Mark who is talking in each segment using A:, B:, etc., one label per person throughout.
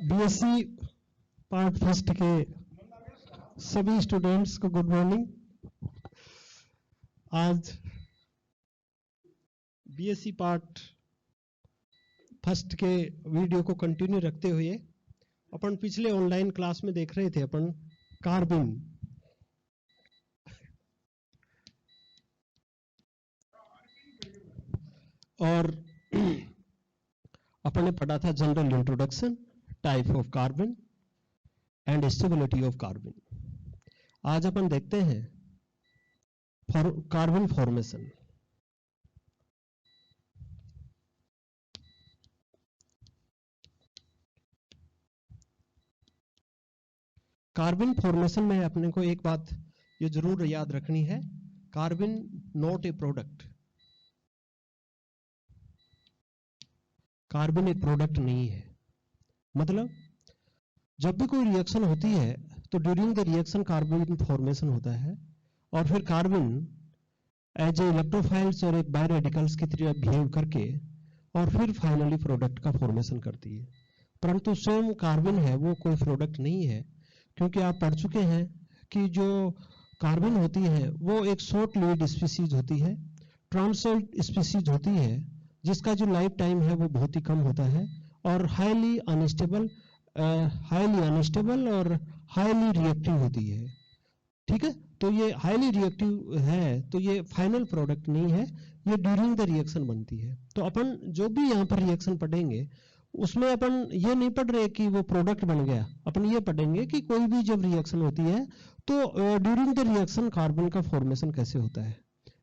A: BSc part first के सभी students को गुड मॉर्निंग। आज बीएससी पार्ट फर्स्ट के वीडियो को कंटिन्यू रखते हुए अपन पिछले ऑनलाइन क्लास में देख रहे थे अपन कार्बिन, और अपन ने पढ़ा था general introduction, type of carbon and stability of carbon. आज अपन देखते हैं कार्बन फॉर्मेशन। कार्बन फॉर्मेशन में अपने को एक बात ये जरूर याद रखनी है, carbon not a product. Carbon एक प्रोडक्ट नहीं है। मतलब जब भी कोई रिएक्शन होती है तो during the reaction carbon formation होता है और फिर कार्बन एज ए इलेक्ट्रोफाइल्स और एक बायोरेडिकल्स की तरह बिहेव करके और फिर फाइनली प्रोडक्ट का फॉर्मेशन करती है। परंतु स्वयं कार्बन है वो कोई प्रोडक्ट नहीं है, क्योंकि आप पढ़ चुके हैं कि जो कार्बन होती है वो एक शॉर्ट लिव्ड स्पीसीज होती है, ट्रांसोल्ट स्पीसीज होती है, जिसका जो लाइफ टाइम है वो बहुत ही कम होता है और हाईली अनस्टेबल और हाईली रिएक्टिव होती है। ठीक है, तो ये हाईली रिएक्टिव है तो ये फाइनल प्रोडक्ट नहीं है, ये ड्यूरिंग द रिएक्शन बनती है। तो अपन जो भी यहाँ पर रिएक्शन पढ़ेंगे उसमें अपन ये नहीं पढ़ रहे कि वो प्रोडक्ट बन गया, अपन ये पढ़ेंगे कि कोई भी जब रिएक्शन होती है तो ड्यूरिंग द रिएक्शन कार्बन का फॉर्मेशन कैसे होता है।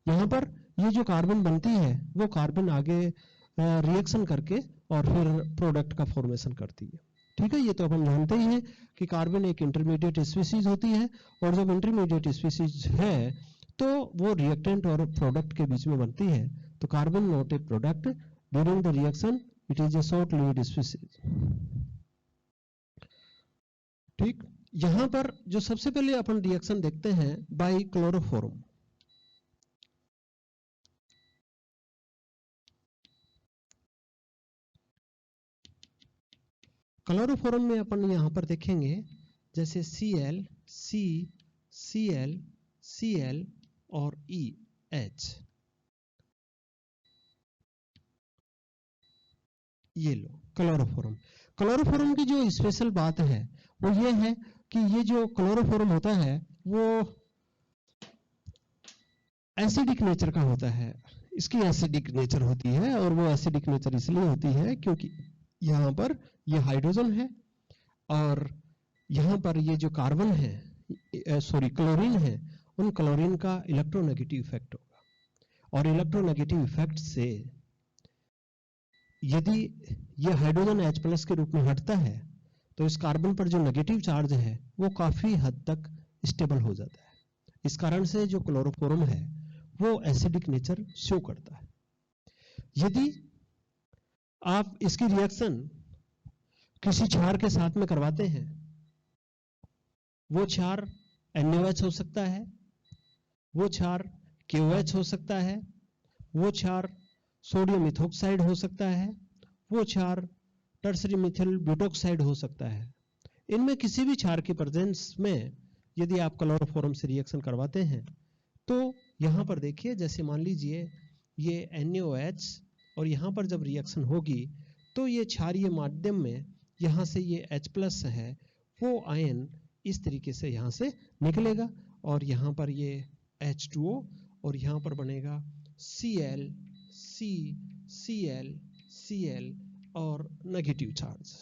A: यहाँ पर ये जो कार्बन बनती है वो कार्बन आगे रिएक्शन करके और फिर प्रोडक्ट का फॉर्मेशन करती है। ठीक है, ये तो अपन जानते ही हैं कि कार्बन एक इंटरमीडिएट स्पीसीज होती है और जब इंटरमीडिएट स्पीसीज है तो वो रिएक्टेंट और प्रोडक्ट के बीच में बनती है। तो carbon not a product, during the reaction it is a short lived species. ठीक, यहां पर जो सबसे पहले अपन रिएक्शन देखते हैं बाय क्लोरोफॉर्म। क्लोरोफॉर्म में अपन यहां पर देखेंगे जैसे Cl, C, Cl, Cl और EH। ये लो क्लोरोफॉर्म। क्लोरोफॉर्म की जो स्पेशल बात है वो ये है कि ये जो क्लोरोफॉर्म होता है वो एसिडिक नेचर का होता है। इसकी एसिडिक नेचर होती है और वो एसिडिक नेचर इसलिए होती है क्योंकि यहाँ पर ये हाइड्रोजन है और यहाँ पर ये जो कार्बन है, क्लोरीन है, उन क्लोरीन का इलेक्ट्रोनेगेटिव इफेक्ट होगा और इलेक्ट्रोनेगेटिव इफेक्ट से यदि ये हाइड्रोजन H+ के रूप में हटता है तो इस कार्बन पर जो नेगेटिव चार्ज है वो काफी हद तक स्टेबल हो जाता है। इस कारण से जो क्लोरोफॉर्म है वो एसिडिक नेचर शो करता है। यदि आप इसकी रिएक्शन किसी क्षार के साथ में करवाते हैं, वो क्षार NaOH हो सकता है, वो क्षार KOH हो सकता है, वो क्षार सोडियम इथोक्साइड हो सकता है, वो क्षार टर्सरी मिथिल ब्यूटोक्साइड हो सकता है। इनमें किसी भी क्षार की प्रेजेंस में यदि आप क्लोरोफॉर्म से रिएक्शन करवाते हैं तो यहां पर देखिए, जैसे मान लीजिए ये NaOH और यहां पर जब रिएक्शन होगी तो ये क्षारीय माध्यम में यहां से ये H+ है वो आयन इस तरीके से यहां से निकलेगा और यहां पर ये H2O और यहां पर बनेगा Cl, C, Cl, Cl और नेगेटिव चार्ज।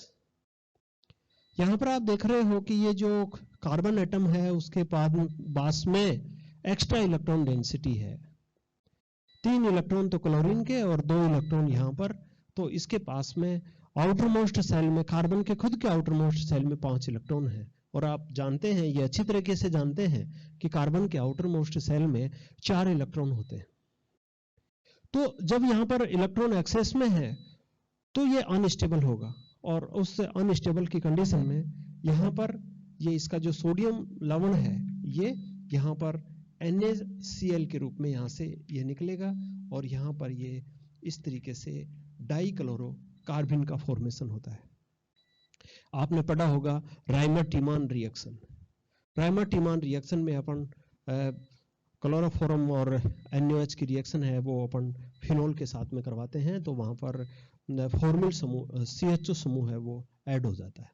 A: यहां पर आप देख रहे हो कि ये जो कार्बन एटम है उसके पास में एक्स्ट्रा इलेक्ट्रॉन डेंसिटी है। 3 इलेक्ट्रॉन तो क्लोरीन के और 2 इलेक्ट्रॉन यहां पर। तो इसके पास में आउटर मोस्ट सेल में, कार्बन के खुद के आउटर मोस्ट सेल में 5 इलेक्ट्रॉन है। और आप जानते हैं, ये अच्छी तरीके से जानते हैं कि कार्बन के आउटर मोस्ट सेल में 4 इलेक्ट्रॉन होते हैं। तो जब यहां पर इलेक्ट्रॉन एक्सेस में है तो ये अनस्टेबल होगा और उस अनस्टेबल की कंडीशन में यहां पर ये इसका जो सोडियम लवण है ये यहां पर NaCl के रूप में यहां से ये निकलेगा और यहां पर ये इस तरीके से डाइक्लोरो कार्बन का फॉर्मेशन होता है। आपने पढ़ा होगा राइमर-टीमान रिएक्शन। राइमर-टीमान रिएक्शन में अपन क्लोरोफॉर्म और NaOH की रिएक्शन है वो अपन फिनोल के साथ में करवाते हैं, तो वहां पर फॉर्मिल समूह CHO समूह है वो ऐड हो जाता है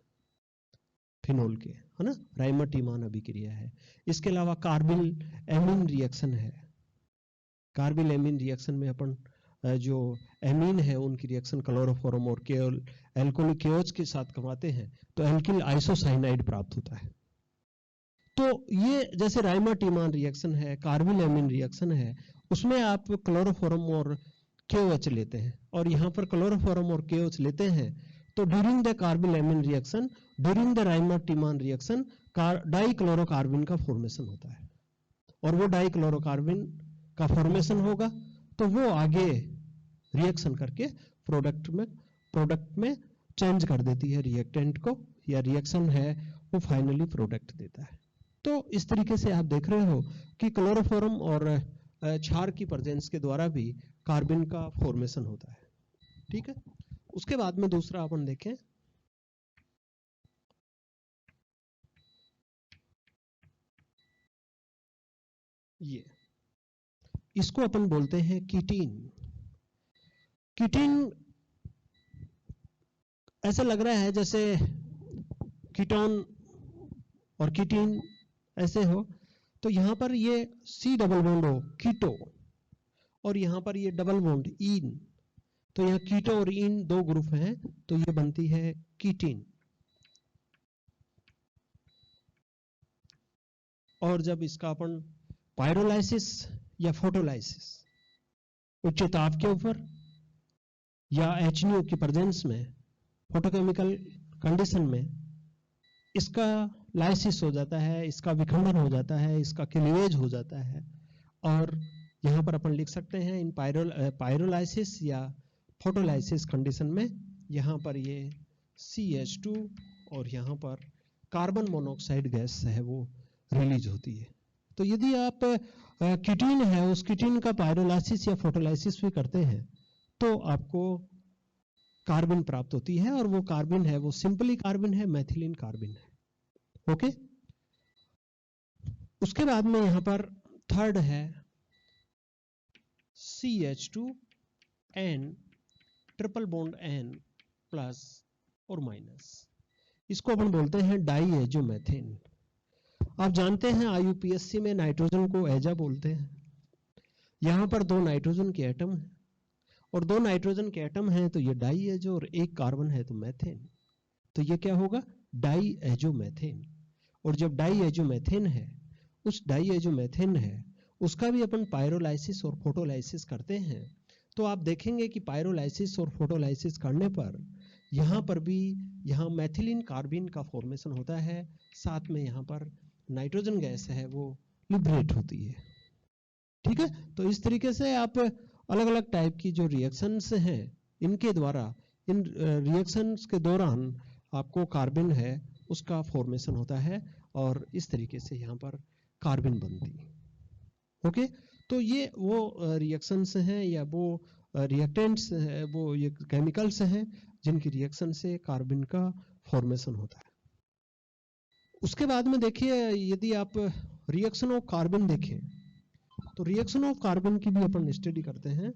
A: फिनोल के, है ना। राइमर-टीमान अभिक्रिया है। इसके अलावा कार्बिल एमीन रिएक्शन है। कार्बिल एमीन रिएक्शन में अपन जो एमीन है उनकी रिएक्शन क्लोरोफॉर्म और एल्कोहलिक KOH के साथ करवाते हैं, तो एल्किल आइसोसाइनाइड प्राप्त होता है। तो ये जैसे राइमर-टीमान रिएक्शन है, कार्बिल एमीन रिएक्शन है, उसमें आप क्लोरोफॉर्म और KOH लेते हैं, और यहाँ पर क्लोरोफॉर्म और KOH लेते हैं, तो during the carbylamine reaction, during the Reimer Tiemann reaction dichlorocarbene का फॉर्मेशन होता है, और वो डाइक्लोरोकार्बिन का फॉर्मेशन होगा तो वो आगे रिएक्शन करके प्रोडक्ट में चेंज कर देती है रिएक्टेंट को, या रिएक्शन है वो फाइनली प्रोडक्ट देता है। तो इस तरीके से आप देख रहे हो कि क्लोरोफॉर्म और क्षार की प्रेजेंस के द्वारा भी कार्बन का फॉर्मेशन होता है। ठीक है, उसके बाद में दूसरा अपन देखें, ये इसको अपन बोलते हैं कीटीन। कीटीन ऐसा लग रहा है जैसे कीटोन और कीटीन ऐसे हो, तो यहां पर ये C डबल बॉन्ड हो कीटो, और यहां पर ये डबल बॉन्ड इन, तो यहाँ कीटो और इन दो ग्रुप हैं, तो ये बनती है कीटीन। और जब इसका अपन पायरोलाइसिस या फोटोलाइसिस उच्च ताप के ऊपर या HNO की प्रेजेंस में फोटोकेमिकल कंडीशन में इसका लाइसिस हो जाता है, इसका विखंडन हो जाता है, इसका क्लीवेज हो जाता है, और यहाँ पर अपन लिख सकते हैं इन पायरोलाइसिस या फोटोलाइसिस कंडीशन में यहाँ पर ये CH2 और यहाँ पर कार्बन मोनोऑक्साइड गैस है वो रिलीज होती है। तो यदि आप कीटीन है उस कीटीन का पायरोलाइसिस या फोटोलाइसिस भी करते हैं तो आपको कार्बन प्राप्त होती है, और वो कार्बन है वो सिंपली कार्बन है, मैथिलीन कार्बन है। ओके, उसके बाद में यहां पर थर्ड है CH2N triple bond N plus और माइनस, इसको अपन बोलते हैं डाईएजोमेथेन। आप जानते हैं IUPAC में नाइट्रोजन को एजा बोलते हैं। यहां पर दो नाइट्रोजन के एटम हैं, और दो नाइट्रोजन के एटम हैं तो ये डाईएजो, और एक कार्बन है तो मैथेन, तो ये क्या होगा डाईएजोमेथेन। और जब डाईएजोमेथेन है, उस डाईएजोमेथेन है उसका भी अपन पायरोलाइसिस और फोटोलाइसिस करते हैं, तो आप देखेंगे कि पायरोलाइसिस और फोटोलाइसिस करने पर यहाँ पर भी यहाँ मैथिलीन कार्बिन का फॉर्मेशन होता है, साथ में यहाँ पर नाइट्रोजन गैस है वो लिबरेट होती है। ठीक है, तो इस तरीके से आप अलग अलग टाइप की जो रिएक्शंस हैं इनके द्वारा, इन रिएक्शंस के दौरान आपको कार्बन है उसका फॉर्मेशन होता है, और इस तरीके से यहाँ पर कार्बन बनती है। ओके, तो ये वो रिएक्शंस हैं या वो रिएक्टेंट्स है, वो ये केमिकल्स हैं जिनकी रिएक्शन से कार्बन का फॉर्मेशन होता है। उसके बाद में देखिए, यदि आप रिएक्शन ऑफ कार्बन देखें तो रिएक्शन ऑफ कार्बन की भी अपन स्टडी करते हैं।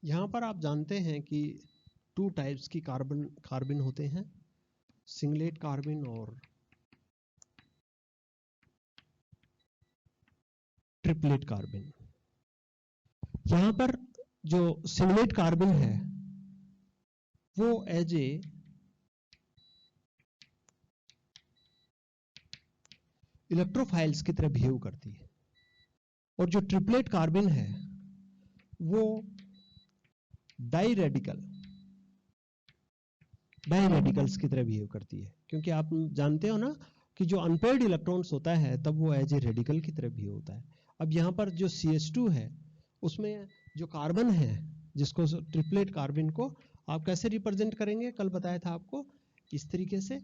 A: यहां पर आप जानते हैं कि टू टाइप्स की कार्बन होते हैं, सिंगलेट कार्बन और ट्रिपलेट कार्बन। यहां पर जो सिंगलेट कार्बन है वो एज ए इलेक्ट्रोफाइल्स की तरह बिहेव करती है, और जो ट्रिपलेट कार्बन है वो डाई रेडिकल्स की तरह बिहेव करती है। क्योंकि आप जानते हो ना कि जो अनपेयर्ड इलेक्ट्रॉन्स होता है तब वो एज ए रेडिकल की तरह भी होता है। अब यहाँ पर जो CH2 है उसमें जो कार्बन है, जिसको ट्रिपलेट कार्बन को आप कैसे रिप्रेजेंट करेंगे, कल बताया था आपको इस तरीके से,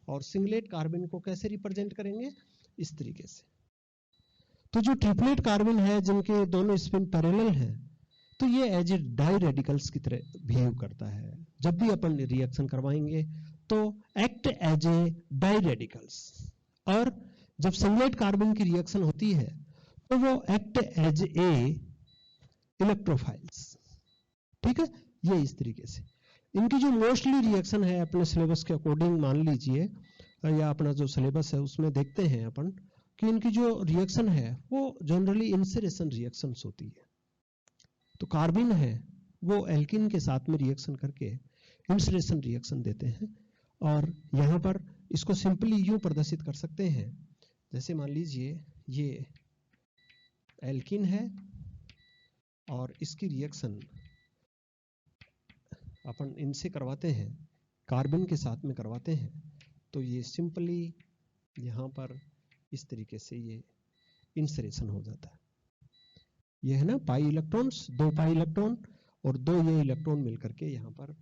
A: और सिंगलेट कार्बन को कैसे रिप्रेजेंट करेंगे, इस तरीके से। तो जो ट्रिपलेट कार्बन है जिनके दोनों स्पिन पैरेलल हैं, तो ये एज ए डाई रेडिकल्स की तरह बिहेव करता है। जब भी अपन रिएक्शन करवाएंगे तो act as a diradicals, और जब सिंगलेट कार्बन की रिएक्शन होती है तो वो एक्ट एज ए इलेक्ट्रोफाइल्स। ठीक है, ये इस तरीके से इनकी जो मोस्टली रिएक्शन है अपने सिलेबस के अकॉर्डिंग मान लीजिए, या अपना जो सिलेबस है उसमें देखते हैं अपन कि इनकी जो रिएक्शन है वो जनरली इंसरेशन रिएक्शंस होती है। तो कार्बिन है वो एल्किन के साथ में रिएक्शन करके इंसरेशन रिएक्शन देते हैं, और यहाँ पर इसको सिंपली यूं प्रदर्शित कर सकते हैं, जैसे मान लीजिए ये एल्किन है और इसकी रिएक्शन अपन इनसे करवाते हैं, कार्बन के साथ में करवाते हैं, तो ये सिंपली यहाँ पर इस तरीके से ये इंसरेशन हो जाता है। ये है ना पाई इलेक्ट्रॉन्स, 2 पाई इलेक्ट्रॉन और 2 ये इलेक्ट्रॉन मिलकर के यहाँ पर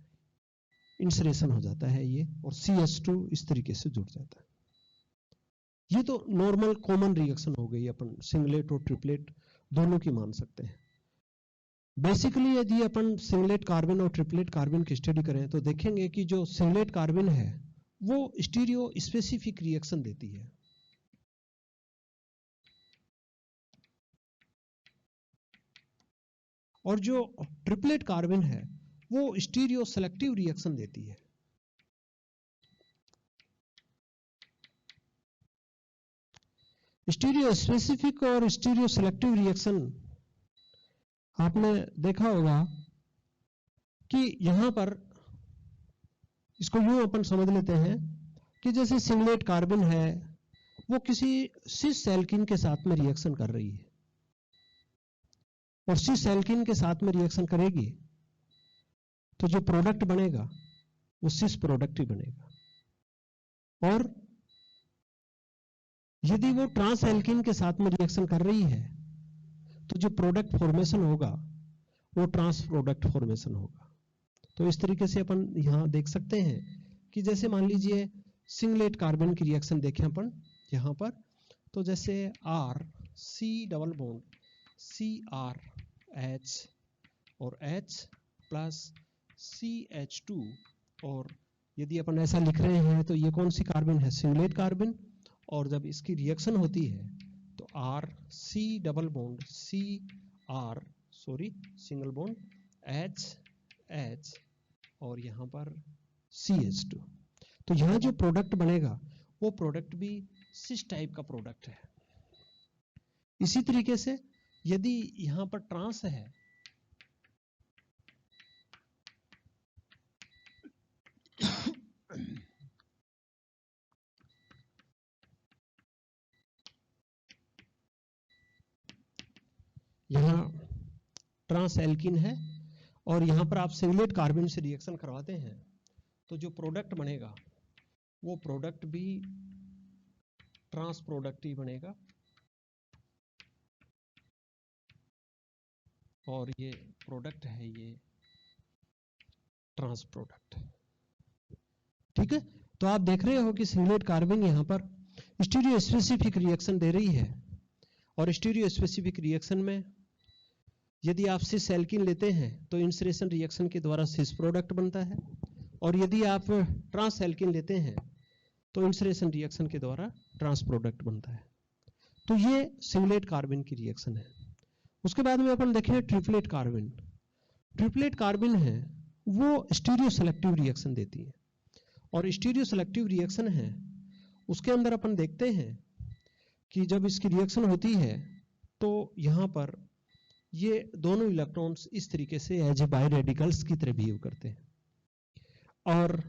A: इंसरेशन हो जाता है ये, और CH2 इस तरीके से जुड़ जाता है। ये तो नॉर्मल कॉमन रिएक्शन हो गई, अपन सिंगलेट और ट्रिपलेट दोनों की मान सकते हैं। बेसिकली यदि अपन सिंगलेट कार्बन और ट्रिपलेट कार्बन की स्टडी करें तो देखेंगे कि जो सिंगलेट कार्बन है वो स्टीरियो स्पेसिफिक रिएक्शन देती है, और जो ट्रिपलेट कार्बन है वो स्टीरियो सेलेक्टिव रिएक्शन देती है। स्टीरियो स्पेसिफिक और स्टीरियो सेलेक्टिव रिएक्शन आपने देखा होगा कि यहां पर इसको यूं अपन समझ लेते हैं कि जैसे सिंगलेट कार्बन है वो किसी सिस एल्किन के साथ में रिएक्शन कर रही है, और सिस एल्किन के साथ में रिएक्शन करेगी तो जो प्रोडक्ट बनेगा वो सिस प्रोडक्ट ही बनेगा, और यदि वो ट्रांस एल्किन के साथ में रिएक्शन कर रही है तो जो प्रोडक्ट फॉर्मेशन होगा वो ट्रांस प्रोडक्ट फॉर्मेशन होगा। तो इस तरीके से अपन यहां देख सकते हैं कि जैसे मान लीजिए सिंगलेट कार्बन की रिएक्शन देखें अपन यहां पर, तो जैसे R C double bond CrH और H प्लस CH2, और यदि अपन ऐसा लिख रहे हैं तो ये कौन सी कार्बन है, सिंगलेट कार्बन, और जब इसकी रिएक्शन होती है तो R C double bond single bond H और यहाँ पर CH2, तो यहाँ जो प्रोडक्ट बनेगा वो प्रोडक्ट भी सिस टाइप का प्रोडक्ट है। इसी तरीके से यदि यहाँ पर ट्रांस है यहाँ ट्रांस एल्किन है और यहाँ पर आप सिंगलेट कार्बन से रिएक्शन करवाते हैं तो जो प्रोडक्ट बनेगा वो प्रोडक्ट भी ट्रांस प्रोडक्ट ही बनेगा, और ये प्रोडक्ट है ये ट्रांस प्रोडक्ट। ठीक है, तो आप देख रहे हो कि सिंगलेट कार्बन यहाँ पर स्टीरियो स्पेसिफिक रिएक्शन दे रही है, और स्टीरियो स्पेसिफिक रिएक्शन में यदि आप सिस एल्किन लेते हैं तो इंसरेशन रिएक्शन के द्वारा सिस प्रोडक्ट बनता है, और यदि आप ट्रांस एल्किन लेते हैं तो इंसरेशन रिएक्शन के द्वारा ट्रांस प्रोडक्ट बनता है। तो ये सिंगलेट कार्बन की रिएक्शन है। उसके बाद में अपन देखें ट्रिपलेट कार्बन। ट्रिपलेट कार्बन है वो स्टीरियो सेलेक्टिव रिएक्शन देती है, और स्टीरियो सेलेक्टिव रिएक्शन है उसके अंदर अपन देखते हैं कि जब इसकी रिएक्शन होती है तो यहाँ पर ये दोनों इलेक्ट्रॉन्स इस तरीके से एज ए बाई रेडिकल्स की तरह बिहेव करते हैं, और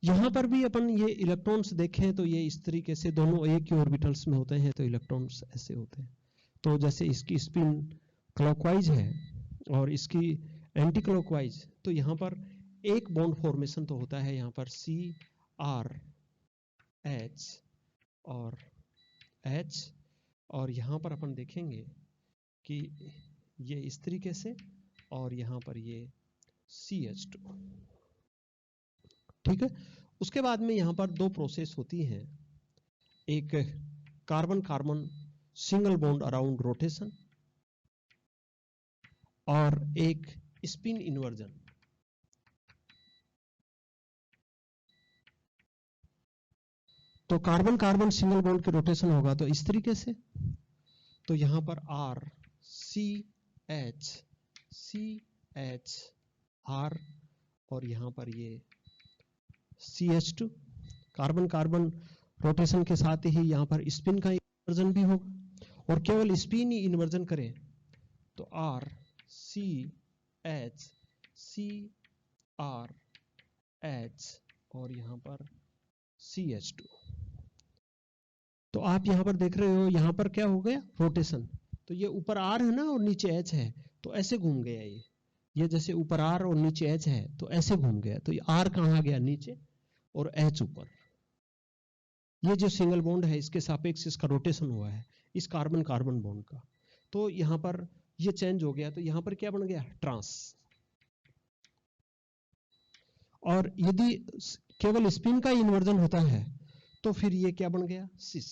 A: यहाँ पर भी अपन ये इलेक्ट्रॉन्स देखें तो ये इस तरीके से दोनों एक ही ऑर्बिटल्स में होते हैं, तो इलेक्ट्रॉन्स ऐसे होते हैं। तो जैसे इसकी स्पिन क्लॉकवाइज है और इसकी एंटी क्लॉकवाइज, तो यहाँ पर एक बॉन्ड फॉर्मेशन तो होता है यहाँ पर CrH H और H, और यहां पर अपन देखेंगे कि ये इस तरीके से, और यहां पर ये CH2। ठीक है। उसके बाद में यहां पर दो प्रोसेस होती हैं, एक carbon carbon single bond around rotation और एक स्पिन इन्वर्जन। तो कार्बन कार्बन सिंगल बॉन्ड के रोटेशन होगा तो इस तरीके से, तो यहां पर R CH CH R और यहां पर ये CH2। कार्बन कार्बन रोटेशन के साथ ही यहां पर स्पिन का इन्वर्जन भी होगा, और केवल स्पिन ही इन्वर्जन करें तो R CH CR H और यहां पर CH2। तो आप यहां पर देख रहे हो, यहां पर क्या हो गया, रोटेशन। तो ये ऊपर R है ना और नीचे H है, तो ऐसे घूम गया ये जैसे ऊपर R और नीचे H है तो ऐसे घूम गया। तो ये R कहां गया, नीचे, और H ऊपर। ये जो सिंगल बॉन्ड है इसके सापेक्ष इसका रोटेशन हुआ है, इस कार्बन कार्बन बॉन्ड का। तो यहां पर ये चेंज हो गया, तो यहां पर क्या बन गया, ट्रांस। और यदि केवल स्पिन का इन्वर्जन होता है तो फिर ये क्या बन गया, सिस।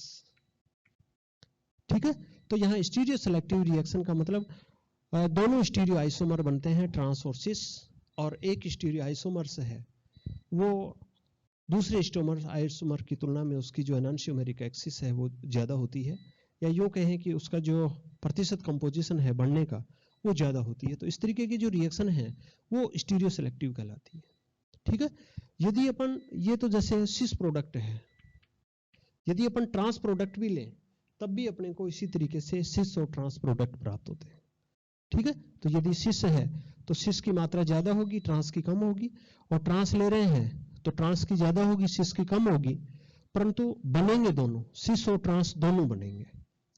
A: ठीक है। तो यहां स्टीरियो सेलेक्टिव रिएक्शन का मतलब दोनों स्टीरियो आइसोमर बनते हैं, ट्रांस और सिस, और एक स्टीरियो आइसोमर्स है वो दूसरे स्टोमर आइसोमर की तुलना में उसकी जो एनांशियोमेरिक एक्सिस है वो ज्यादा होती है, या यूं कहें कि उसका जो प्रतिशत कंपोजिशन है बढ़ने का वो ज्यादा होती है। तो इस तरीके की जो रिएक्शन है वो स्टीरियो सेलेक्टिव कहलाती है। ठीक है। यदि अपन, ये तो जैसे सिस प्रोडक्ट है, यदि अपन ट्रांस प्रोडक्ट भी लें तब भी अपने को इसी तरीके से सिस और ट्रांस प्रोडक्ट प्राप्त होते हैं। ठीक है। तो यदि सिस है तो सिस की मात्रा ज्यादा होगी, ट्रांस की कम होगी, और ट्रांस ले रहे हैं तो ट्रांस की ज्यादा होगी, सिस की कम होगी, परंतु बनेंगे दोनों, सिस और ट्रांस दोनों बनेंगे।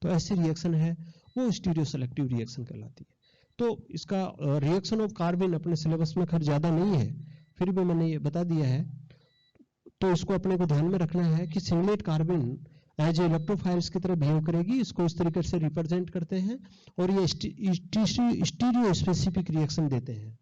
A: तो ऐसी रिएक्शन है वो स्टीरियो सेलेक्टिव रिएक्शन कहलाती है। तो इसका रिएक्शन ऑफ कार्बन अपने सिलेबस में खैर ज्यादा नहीं है, फिर भी मैंने ये बता दिया है। तो इसको अपने को ध्यान में रखना है कि सिंगलेट कार्बन एज इलेक्ट्रोफाइल्स की तरह बिहेव करेगी, इसको इस तरीके से रिप्रेजेंट करते हैं, और ये स्टीरियो स्पेसिफिक रिएक्शन देते हैं।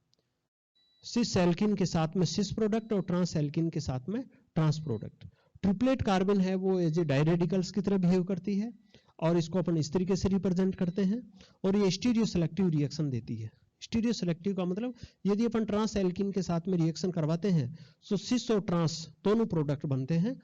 A: सिस एल्किन के साथ में सिस प्रोडक्ट और ट्रांस एल्किन के साथ में ट्रांस प्रोडक्ट। ट्रिपलेट कार्बन है वो एज ए डायरेडिकल्स की तरह बिहेव करती है, और इसको अपन इस तरीके से रिप्रेजेंट करते हैं, और ये स्टीरियो सेलेक्टिव रिएक्शन देती है। स्टीरियो सेलेक्टिव का मतलब यदि अपन ट्रांस एल्किन के साथ में रिएक्शन करवाते हैं तो सिस और ट्रांस दोनों प्रोडक्ट बनते हैं,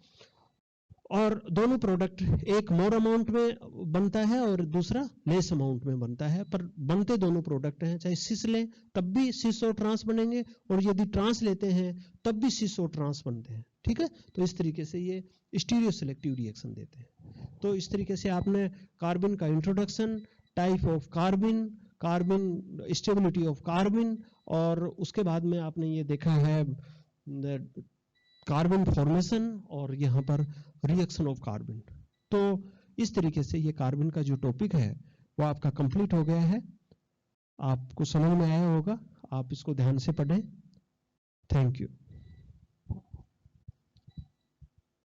A: और दोनों प्रोडक्ट एक मोर अमाउंट में बनता है और दूसरा लेस अमाउंट में बनता है, पर बनते दोनों प्रोडक्ट हैं। चाहे सिस लें तब भी सिस और ट्रांस बनेंगे, और यदि ट्रांस लेते हैं तब भी सिस और ट्रांस बनते हैं। ठीक है। तो इस तरीके से ये स्टीरियो सेलेक्टिव रिएक्शन देते हैं। तो इस तरीके से आपने कार्बन का introduction, type of carbon, carbon stability of carbon, और उसके बाद में आपने ये देखा है कार्बन फॉर्मेशन और यहाँ पर रिएक्शन ऑफ कार्बन। तो इस तरीके से ये कार्बन का जो टॉपिक है वो आपका कंप्लीट हो गया है। आपको समझ में आया होगा, आप इसको ध्यान से पढ़ें। Thank you.